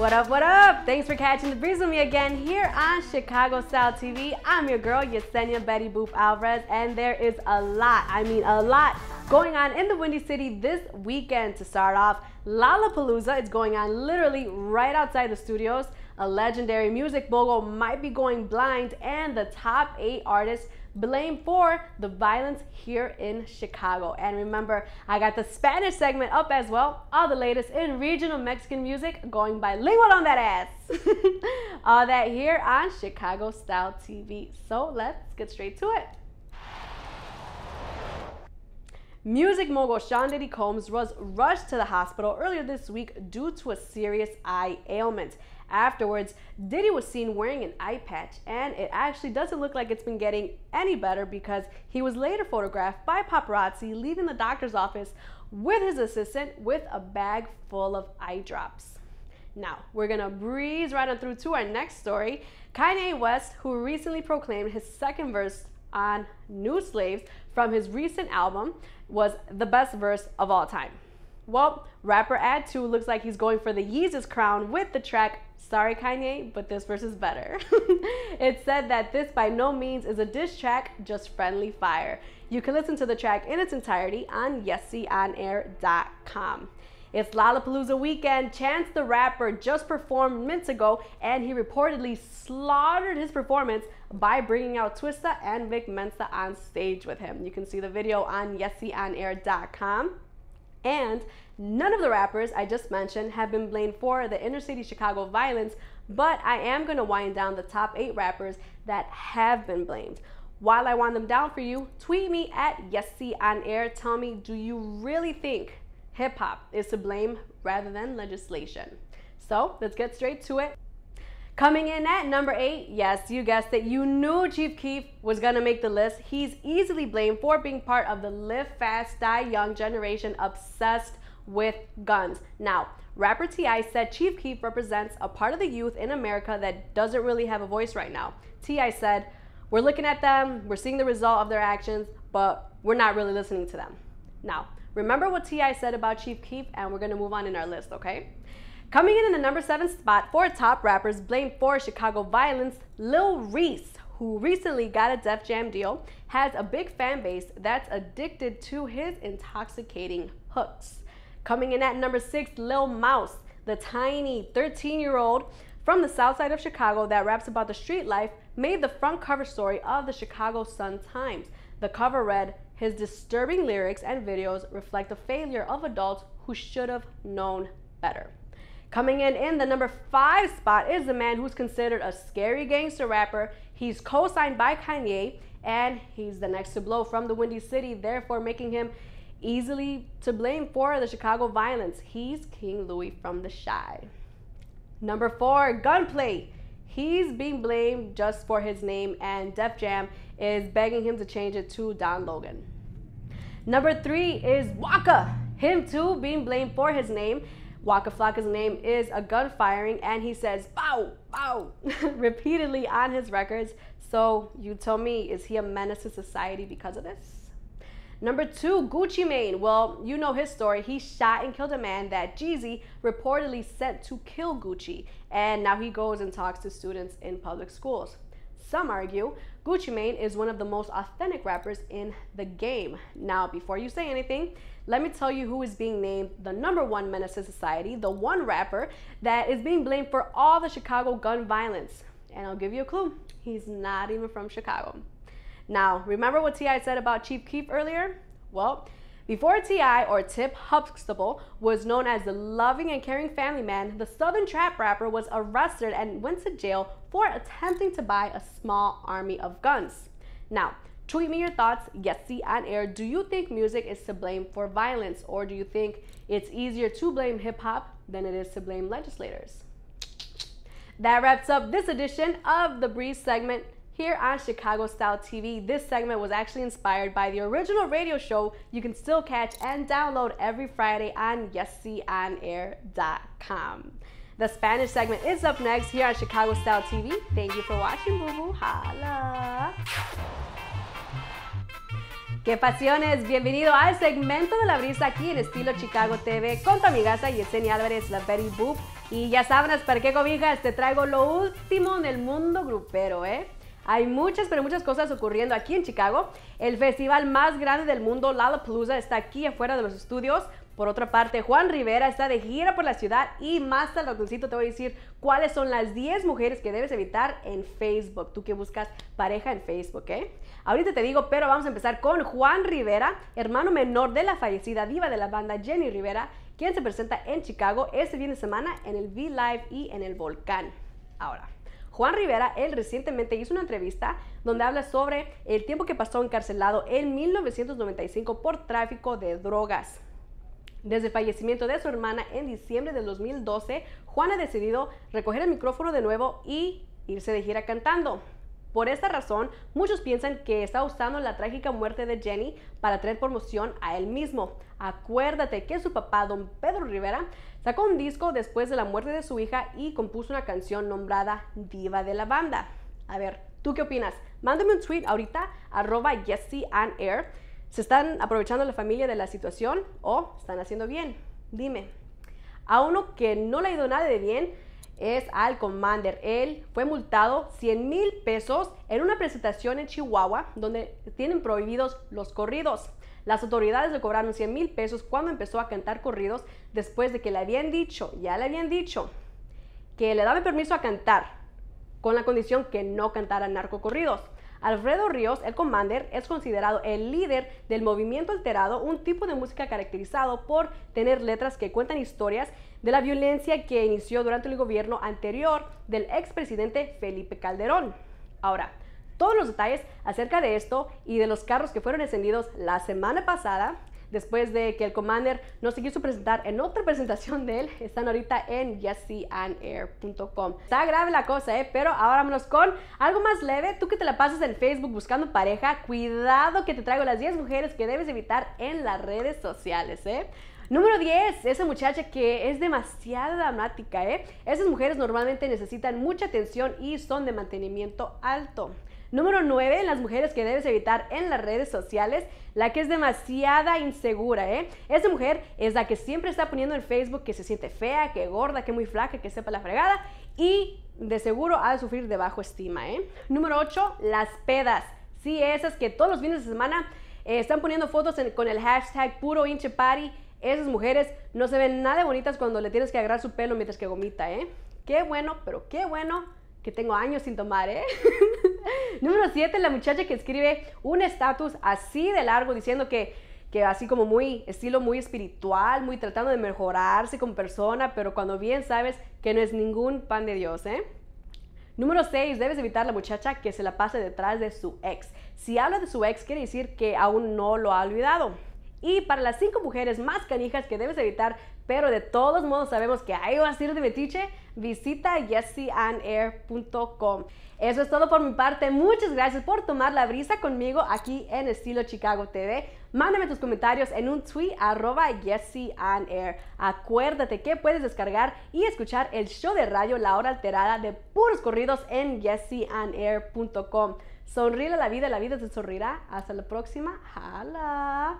What up, what up? Thanks for catching the breeze with me again here on Chicago Style TV. I'm your girl, Yesenia Betty Boop Alvarez, and there is a lot, a lot going on in the Windy City this weekend. To start off, Lollapalooza is going on literally right outside the studios. A legendary music mogul might be going blind, and the top 8 artists blamed for the violence here in Chicago. And remember, I got the Spanish segment up as well. All the latest in regional Mexican music, going bilingual on that ass. All that here on Chicago Style TV. So let's get straight to it. Music mogul Sean Diddy Combs was rushed to the hospital earlier this week due to a serious eye ailment. Afterwards, Diddy was seen wearing an eye patch, and it actually doesn't look like it's been getting any better because he was later photographed by paparazzi leaving the doctor's office with his assistant with a bag full of eye drops. Now, we're gonna breeze right on through to our next story. Kanye West, who recently proclaimed his second verse on New Slaves from his recent album was the best verse of all time. Well, rapper Ad2 looks like he's going for the Yeezus crown with the track Sorry Kanye, but this verse is better. It said that this by no means is a diss track, just friendly fire. You can listen to the track in its entirety on YesieOnAir.com. It's Lollapalooza weekend. Chance the Rapper just performed minutes ago, and he reportedly slaughtered his performance by bringing out Twista and Vic Mensa on stage with him. You can see the video on YesieOnAir.com. And none of the rappers I just mentioned have been blamed for the inner city Chicago violence, but I am going to wind down the top 8 rappers that have been blamed. While I wind them down for you, tweet me at YesieOnAir. Tell me, do you really think hip-hop is to blame rather than legislation? So let's get straight to it. Coming in at number 8, yes, you guessed it, you knew Chief Keef was gonna make the list. He's easily blamed for being part of the live fast, die young generation obsessed with guns. Now, rapper T.I. said Chief Keef represents a part of the youth in America that doesn't really have a voice right now. T.I. said, we're looking at them, we're seeing the result of their actions, but we're not really listening to them. Now, remember what T.I. said about Chief Keef, and we're gonna move on in our list, okay? Coming in the number 7 spot for top rappers blamed for Chicago violence, Lil Reese, who recently got a Def Jam deal, has a big fan base that's addicted to his intoxicating hooks. Coming in at number 6, Lil Mouse, the tiny 13-year-old from the south side of Chicago that raps about the street life, made the front cover story of the Chicago Sun-Times. The cover read, his disturbing lyrics and videos reflect the failure of adults who should have known better. Coming in the number 5 spot is the man who's considered a scary gangster rapper. He's co-signed by Kanye, and he's the next to blow from the Windy City, therefore making him easily to blame for the Chicago violence. He's King Louis from the Chi. Number 4, Gunplay. He's being blamed just for his name, and Def Jam is begging him to change it to Don Logan. Number 3 is Waka. Him too being blamed for his name. Waka Flocka's name is a gun firing, and he says bow, bow repeatedly on his records. So you tell me, is he a menace to society because of this? Number 2, Gucci Mane. Well, you know his story. He shot and killed a man that Jeezy reportedly sent to kill Gucci, and now he goes and talks to students in public schools. Some argue Gucci Mane is one of the most authentic rappers in the game. Now, before you say anything, let me tell you who is being named the number 1 menace to society, the one rapper that is being blamed for all the Chicago gun violence. And I'll give you a clue. He's not even from Chicago. Now, remember what T.I. said about Chief Keef earlier? Well, before T.I. or Tip Huxtable was known as the loving and caring family man, the Southern trap rapper was arrested and went to jail for attempting to buy a small army of guns. Now, tweet me your thoughts, YesieOnAir. Do you think music is to blame for violence, or do you think it's easier to blame hip-hop than it is to blame legislators? That wraps up this edition of the Breeze segment here on Chicago Style TV. This segment was actually inspired by the original radio show you can still catch and download every Friday on YesieOnAir.com. The Spanish segment is up next here on Chicago Style TV. Thank you for watching, boo-boo. Holla! ¡Qué pasiones! Bienvenido al segmento de la brisa aquí en Estilo Chicago TV con tu amigaza Yesenia Álvarez, la Betty Boop. Y ya sabrás para qué cobijas, te traigo lo último en el mundo grupero, ¿eh? Hay muchas, pero muchas cosas ocurriendo aquí en Chicago. El festival más grande del mundo, Lollapalooza, está aquí afuera de los estudios. Por otra parte, Juan Rivera está de gira por la ciudad y más tarde te voy a decir cuáles son las 10 mujeres que debes evitar en Facebook. Tú que buscas pareja en Facebook, ¿eh? Ahorita te digo, pero vamos a empezar con Juan Rivera, hermano menor de la fallecida diva de la banda Jenny Rivera, quien se presenta en Chicago este fin de semana en el V-Live y en el Volcán. Ahora, Juan Rivera, él recientemente hizo una entrevista donde habla sobre el tiempo que pasó encarcelado en 1995 por tráfico de drogas. Desde el fallecimiento de su hermana en diciembre del 2012, Juan ha decidido recoger el micrófono de nuevo y irse de gira cantando. Por esta razón, muchos piensan que está usando la trágica muerte de Jenny para traer promoción a él mismo. Acuérdate que su papá, don Pedro Rivera, sacó un disco después de la muerte de su hija y compuso una canción nombrada Diva de la Banda. A ver, ¿tú qué opinas? Mándame un tweet ahorita, @YesieAndAir. ¿Se están aprovechando la familia de la situación o están haciendo bien? Dime. A uno que no le ha ido nada de bien es al Komander. Él fue multado 100,000 pesos en una presentación en Chihuahua donde tienen prohibidos los corridos. Las autoridades le cobraron 100,000 pesos cuando empezó a cantar corridos después de que le habían dicho, que le daban permiso a cantar con la condición que no cantara narcocorridos. Alfredo Ríos, el Komander, es considerado el líder del movimiento alterado, un tipo de música caracterizado por tener letras que cuentan historias de la violencia que inició durante el gobierno anterior del expresidente Felipe Calderón. Ahora, todos los detalles acerca de esto y de los carros que fueron encendidos la semana pasada, después de que el Komander no se quiso presentar en otra presentación de él, están ahorita en YesieAndAir.com. Está grave la cosa, pero ahora vámonos con algo más leve. Tú que te la pasas en Facebook buscando pareja, cuidado que te traigo las 10 mujeres que debes evitar en las redes sociales, Número 10, esa muchacha que es demasiado dramática, Esas mujeres normalmente necesitan mucha atención y son de mantenimiento alto. Número 9, las mujeres que debes evitar en las redes sociales, la que es demasiada insegura, Esa mujer es la que siempre está poniendo en Facebook que se siente fea, que gorda, que muy flaca, que sepa la fregada y de seguro ha de sufrir de bajo estima, Número 8, las pedas. Sí, esas que todos los fines de semana están poniendo fotos con el hashtag puro hinche party. Esas mujeres no se ven nada bonitas cuando le tienes que agarrar su pelo mientras que vomita, Qué bueno, pero qué bueno que tengo años sin tomar, Número 7, la muchacha que escribe un estatus así de largo diciendo que así como muy estilo muy espiritual, muy tratando de mejorarse como persona, pero cuando bien sabes que no es ningún pan de Dios, Número 6, debes evitar la muchacha que se la pase detrás de su ex. Si habla de su ex, quiere decir que aún no lo ha olvidado. Y para las 5 mujeres más canijas que debes evitar, pero de todos modos sabemos que ahí vas a ir de metiche, visita YesieAndAir.com. Eso es todo por mi parte. Muchas gracias por tomar la brisa conmigo aquí en Estilo Chicago TV. Mándame tus comentarios en un tweet @YesieAndAir. Acuérdate que puedes descargar y escuchar el show de radio La Hora Alterada de puros corridos en YesieAndAir.com. Sonríe a la vida te sonreirá. Hasta la próxima. ¡Hala!